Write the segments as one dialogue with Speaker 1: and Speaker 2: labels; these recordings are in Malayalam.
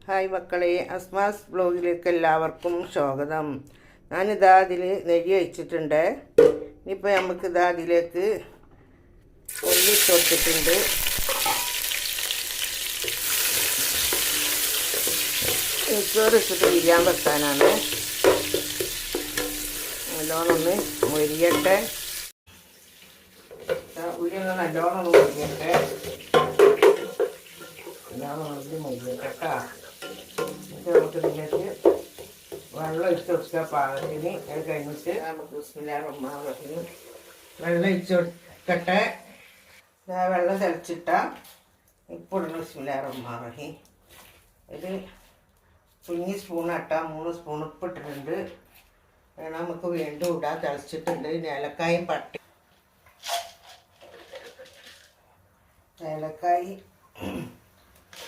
Speaker 1: ഹായ് മക്കളെ, അസ്മാസ് ബ്ലോഗിലേക്ക് എല്ലാവർക്കും സ്വാഗതം. ഞാനിതാ അതിൽ നെയ്യ് ഒഴിച്ചിട്ടുണ്ട്. ഇനിയിപ്പോൾ നമുക്കിതാ അതിലേക്ക് ഉള്ളി ഇട്ട് കൊടുത്തിട്ടുണ്ട്. ചോറ് ഇട്ടിട്ട് വിരിയാൻ വെക്കാനാണ്. നല്ലോണം ഒന്ന് മൊരിയട്ടെ. ഉള്ളി ഒന്ന് നല്ലോണം ഒന്ന് മൊരിയട്ടെ. നല്ലോണം ഉള്ളി മൊരിയട്ടെ കേട്ടോ. നമുക്ക് ഇതിലേക്ക് വെള്ളം ഒഴിച്ച് കൊടുക്കുക പാകത്തിന്. അത് കഴിഞ്ഞിട്ട് നമുക്ക് ബിസ്മില്ലാഹിർ വെള്ളം ഒഴിച്ച് കൊടുക്കട്ടെ. വെള്ളം തിളച്ചിട്ടാൽ ഇപ്പോൾ ഇടണം. ബിസ്മില്ലാഹിർ ഇത് കുഞ്ഞി സ്പൂണാട്ടാ 3 സ്പൂൺ ഉപ്പ് ഇട്ടിട്ടുണ്ട്. വേണം നമുക്ക് വീണ്ടും ഇടാൻ. തിളച്ചിട്ടുണ്ട്. ഏലക്കായും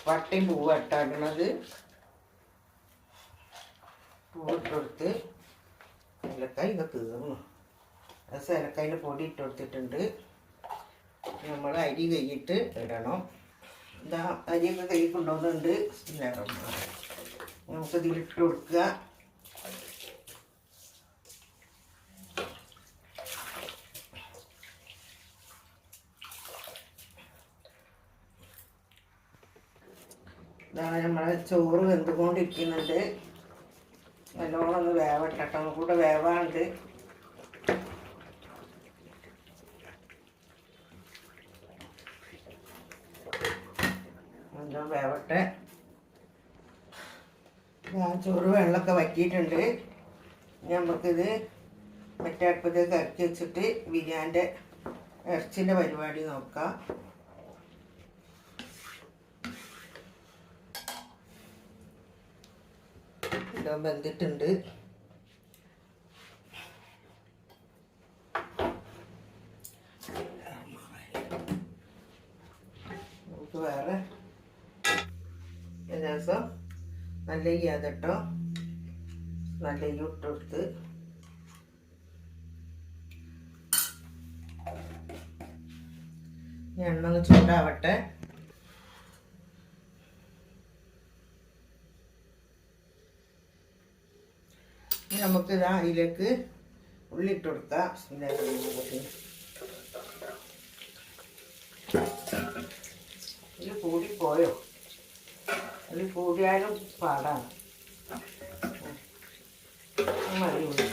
Speaker 1: പട്ടയും പൂവ് ഇട്ടാക്കുന്നത്. പൂവിട്ടെടുത്ത് ഏലക്കായ ഇതൊക്കെ തീർന്നു. ഏലക്കായൻ്റെ പൊടി ഇട്ട് കൊടുത്തിട്ടുണ്ട്. നമ്മൾ അരി കൈയിട്ട് ഇടണം. ഇതാ അരിയൊക്കെ കൈ കൊണ്ടുവന്നുണ്ട്. നമുക്കിതിലിട്ട് കൊടുക്കുക. ഇതാണ് നമ്മളെ ചോറ് വെന്തുകൊണ്ടിരിക്കുന്നുണ്ട്. നല്ലോണം ഒന്ന് വേവട്ടെ. കൂടെ വേവാണ്ട് നല്ലോണം വേവട്ടെ. ചോറ് വെള്ളമൊക്കെ വറ്റിയിട്ടുണ്ട്. നമുക്കിത് മറ്റേ അടുപ്പത്തേക്ക് ഇറക്കി വെച്ചിട്ട് ബിരിയാണിൻ്റെ ഇറച്ചിൻ്റെ പരിപാടി നോക്കാം. വെന്തിട്ടുണ്ട്. നമുക്ക് വേറെ രസം നല്ല ചെയ്യാതെട്ടോ. നല്ല ഇട്ട് കൊടുത്ത് എണ്ണ ഒന്ന് ചൂടാവട്ടെ. നമുക്ക് ഇതാ അതിലേക്ക് ഉള്ളി ഇട്ട് കൊടുക്കാം. ഇത് കൂടിപ്പോയോ? ഇത് കൂടിയാലും പാടാണ്. മതി ഉള്ളി.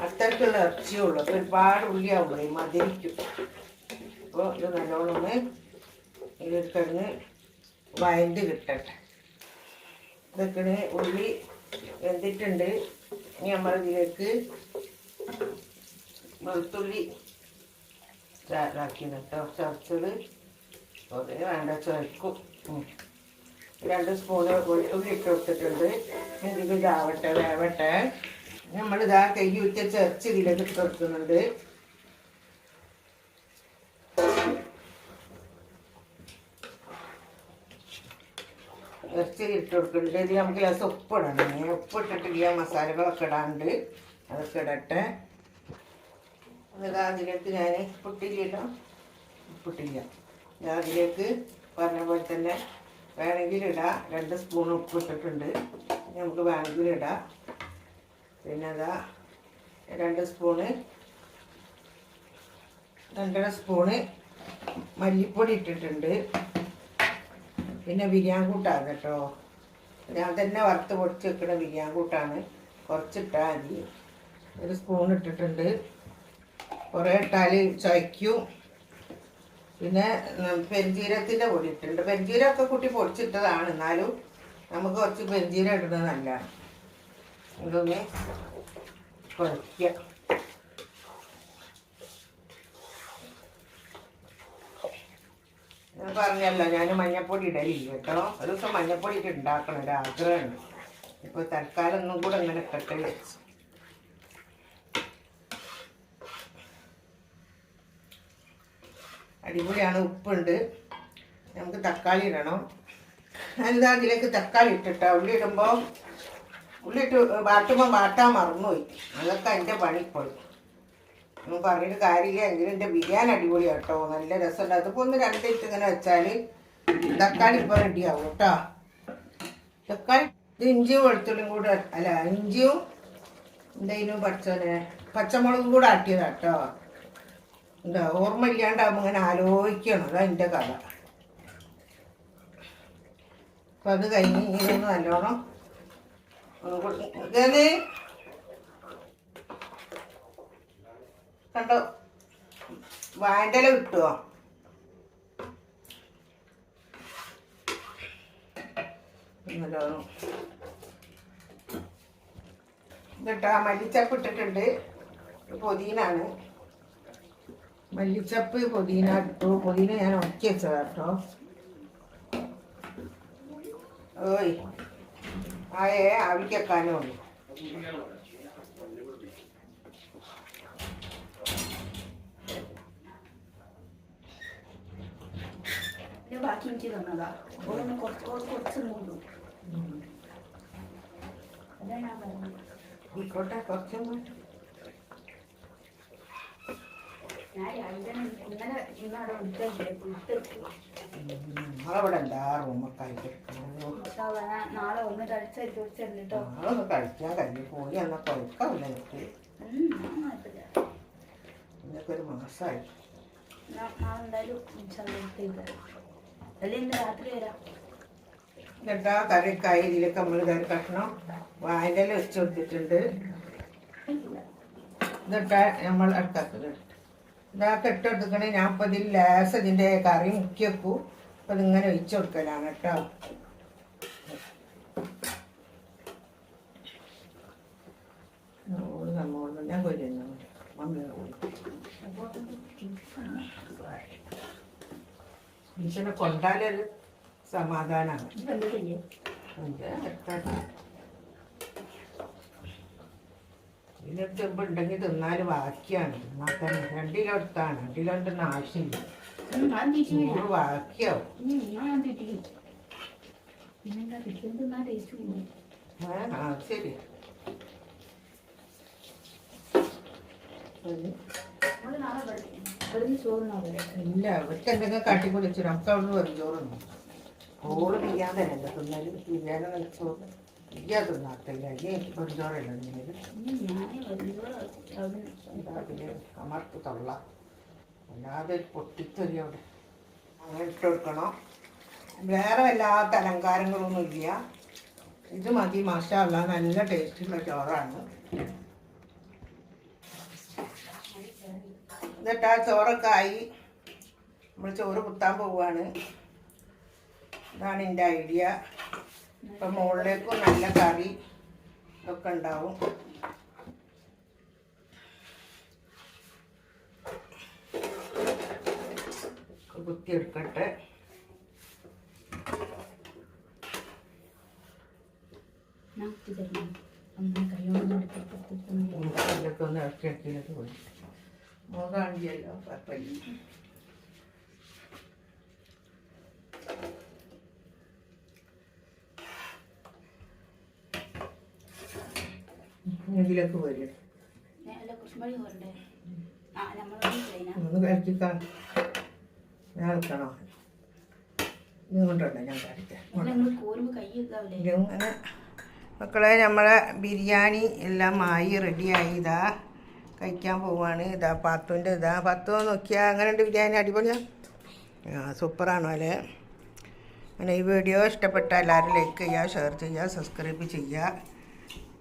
Speaker 1: അത്രയ്ക്കുള്ള ഇറച്ചിയുള്ളൂ. അപ്പോൾ ഒരുപാട് ഉള്ളിയാവുള്ളൂ, മതിരിക്കും. അപ്പോൾ ഇത് നല്ലോണം ഒന്ന് ഇതിൽ കിടന്ന് വയണ്ട് കിട്ടട്ടെ. ഇതൊക്കെ ഉള്ളി വെന്തിട്ടുണ്ട്. ഇനി നമ്മളിതിലേക്ക് വെളുത്തുള്ളി ഇതാക്കിയത് കേട്ടോ. ചതച്ചത് അതിന് വേണ്ട ചതക്കും. 2 സ്പൂണ് വെളുത്തുള്ളി ഇട്ട് കൊടുത്തിട്ടുണ്ട്. ഇതിൽ ഇതാവട്ടെ, വേവട്ടെ. നമ്മളിതാ കൈ ഉച്ച ചതച്ച് ഇതിലേക്ക് ഇട്ട് കൊടുക്കുന്നുണ്ട്. ഇറച്ചി ഇട്ട് കൊടുക്കുന്നുണ്ട്. ഇത് നമുക്ക് ഗ്ലാസ് ഉപ്പിടണം. ഉപ്പിട്ടിട്ടില്ല, മസാലകളൊക്കെ ഇടാണ്ട്. അതൊക്കെ ഇടട്ടെ. എന്നിട്ട് അതിലേക്ക് ഞാൻ ഉപ്പിട്ടില്ല. ഞാൻ അതിലേക്ക് പറഞ്ഞ പോലെ തന്നെ വേണമെങ്കിൽ ഇടാം. 2 സ്പൂൺ ഉപ്പ് ഇട്ടിട്ടുണ്ട്. നമുക്ക് വേണമെങ്കിൽ ഇടാം. പിന്നെ അതാ 2 സ്പൂണ് 2.5 സ്പൂണ് മല്ലിപ്പൊടി ഇട്ടിട്ടുണ്ട്. പിന്നെ ബിരിയാണി കൂട്ടാണ് കേട്ടോ. ഞാൻ തന്നെ വറുത്ത് പൊടിച്ച് വെക്കുന്ന ബിരിയാണി കൂട്ടാണ്. കുറച്ചിട്ടാൽ മതി. 1 സ്പൂൺ ഇട്ടിട്ടുണ്ട്. കുറേ ഇട്ടാൽ ചുവയ്ക്കും. പിന്നെ പെരുംജീരകത്തിൻ്റെ പൊടി ഇട്ടിട്ടുണ്ട്. പെരുംജീരകമൊക്കെ കൂട്ടി പൊടിച്ചിട്ടതാണ്. എന്നാലും നമുക്ക് കുറച്ച് പെരുംജീരകം ഇടുന്നത് നല്ലതാണ്. ഇതൊന്ന് കുഴയ്ക്കുക. ഞാൻ പറഞ്ഞല്ലോ, ഞാൻ മഞ്ഞപ്പൊടി ഇടലില്ല കേട്ടോ. ഒരു ദിവസം മഞ്ഞപ്പൊടി ഇട്ട് ഉണ്ടാക്കണം, ഒരാഗ്രഹമുണ്ട്. ഇപ്പോൾ തൽക്കാലം ഒന്നും കൂടെ ഇങ്ങനെ കെട്ടി വെച്ച്. അടിപൊളിയാണ്. ഉപ്പുണ്ട്. നമുക്ക് തക്കാളി ഇടണം. എന്താ അതിലേക്ക് തക്കാളി ഇട്ടിട്ടാ. ഉള്ളി ഇടുമ്പോൾ ഉള്ളിട്ട് വാട്ടാൻ മറന്നുപോയി. അതൊക്കെ എൻ്റെ പണിപ്പോയി. പറഞ്ഞിട്ട് കാര്യമില്ല. എങ്കിലും എൻ്റെ ബിരിയാണി അടിപൊളിയാണ് കേട്ടോ. നല്ല രസമുണ്ട്. അതിപ്പോൾ ഒന്ന് 2 ഇട്ട് ഇങ്ങനെ വെച്ചാൽ തക്കാളി ഇപ്പോൾ റെഡിയാവും കേട്ടോ. തക്കാളി ഇഞ്ചിയും വെളുത്തുള്ളിയും കൂടെ അല്ല ഇഞ്ചിയും എന്തെങ്കിലും പച്ചമുളകും കൂടെ ആട്ടിയതാട്ടോ. എന്താ ഓർമ്മ ഇല്ലാണ്ടാകുമ്പോൾ ഇങ്ങനെ ആലോചിക്കണം, അതാ എൻ്റെ കഥ. അപ്പം അത് കഴിഞ്ഞ് ഇതൊന്ന് നല്ലോണം ഇതേ കണ്ടോ വാഴയില കിട്ടുമോ? നല്ലോണം എന്നിട്ട് ആ മല്ലിച്ചപ്പ് ഇട്ടിട്ടുണ്ട്. പൊതിനാണ് മല്ലിച്ചപ്പ് പൊതിന ഇട്ടു. പൊതിന ഞാൻ ഉണക്കി വെച്ചതാ കേട്ടോ. ഓയ് ആയേ ആവിക്കെക്കാനേ ഉള്ളൂ.
Speaker 2: ബാക്കി എനിക്ക് തന്നതാ. കുറച്ച് മൂന്നും അതാ ഞാൻ പറഞ്ഞത്.
Speaker 1: ആയിക്കോട്ടെ കുറച്ചും നമ്മളവിടെ എന്താ റൂമൊക്കെ ആയിട്ട്
Speaker 2: നാളെ ഒന്ന് കഴിച്ചോ.
Speaker 1: നാളൊന്ന് കഴിക്കാൻ കഴിഞ്ഞു പോയി എന്നാൽ കുഴപ്പമില്ല. എനിക്ക് ഒരു മാസമായി.
Speaker 2: രാത്രി വരാം.
Speaker 1: എന്നിട്ടാ കറിക്കായി ഇതിലേക്ക് നമ്മൾ കറി കഷ്ണം വാഴയില വെച്ച് കൊടുത്തിട്ടുണ്ട്. എന്നിട്ടാ നമ്മൾ അടുത്താക്കുന്നത് ഇതാക്കി ഇട്ടെടുക്കണേ. ഞാൻ ഇപ്പം ഇതിൽ ലേസ് ഇതിൻ്റെ കറി മുക്കി വെക്കും. അപ്പം ഇതിങ്ങനെ ഒഴിച്ചു കൊടുക്കലാണ് കേട്ടോ. ഞാൻ കൊല്ലുന്നു മനുഷ്യനെ കൊണ്ടാലൊരു സമാധാനമാണ്. ഇതിന് ചെമ്പ് ഉണ്ടെങ്കിൽ തിന്നാല് ബാക്കിയാണ്. മക്കൾ 2 കിലോ എടുത്താണ്. 2 കിലോ ഉണ്ടെന്ന് ആവശ്യമില്ല. ബാക്കിയാവും. ശരി ഇല്ല അവർക്ക് എന്തെങ്കിലും കാട്ടിക്കൊടിച്ചു. നമുക്ക് അവിടുന്ന് വെറും ചോറുണ്ട്. ഓള് പിരിയാൻ തന്നെ തിന്നാല് പിരിയാനും നെച്ചോറ് പിരിയാ തിന്നാത്തില്ല. വെറും ചോറല്ല അതിന് അമർത്ത് തൊള്ള അല്ലാതെ പൊട്ടിത്തൊരി അവിടെ അങ്ങനെ ഇട്ട് കൊടുക്കണം. വേറെ വല്ലാത്ത അലങ്കാരങ്ങളൊന്നും ഇല്ല. ഇത് മതി. മാഷാ അല്ലാ നല്ല ടേസ്റ്റുള്ള ചോറാണ്. എന്നിട്ട് ആ ചോറൊക്കെ ആയി നമ്മൾ ചോറ് കുത്താൻ പോവുകയാണ്. ഇതാണ് എൻ്റെ ഐഡിയ. ഇപ്പം മുകളിലേക്കും നല്ല കറി ഇതൊക്കെ ഉണ്ടാവും. കുത്തിയെടുക്കട്ടെ. ഇതൊക്കെ ഒന്ന് ഇറക്കിയാക്കിയിട്ട് പോയി മുഖാണിയല്ലോ കുഴപ്പമില്ല. ഇതിലേക്ക് വരും ഒന്ന് കഴിക്കാൻ ഞാൻ എടുക്കണോ? ഇങ്ങോട്ടുണ്ടോ ഞാൻ കഴിക്കാം. അങ്ങനെ മക്കളെ നമ്മളെ ബിരിയാണി എല്ലാം ആയി റെഡിയായി. ഇതാ കഴിക്കാൻ പോവാണ്. ഇതാ പാത്തുൻ്റെ ഇതാ പത്ത് നോക്കിയാൽ അങ്ങനെ ഉണ്ട് ബിരിയാണി. അടിപൊളിയാണ്. സൂപ്പറാണോ അല്ലേ? അങ്ങനെ ഈ വീഡിയോ ഇഷ്ടപ്പെട്ടാൽ എല്ലാവരും ലൈക്ക് ചെയ്യുക, ഷെയർ ചെയ്യുക, സബ്സ്ക്രൈബ് ചെയ്യുക.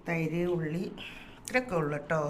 Speaker 1: തൈര് ഉള്ളി ഇത്രയൊക്കെ ഉള്ളു കേട്ടോ.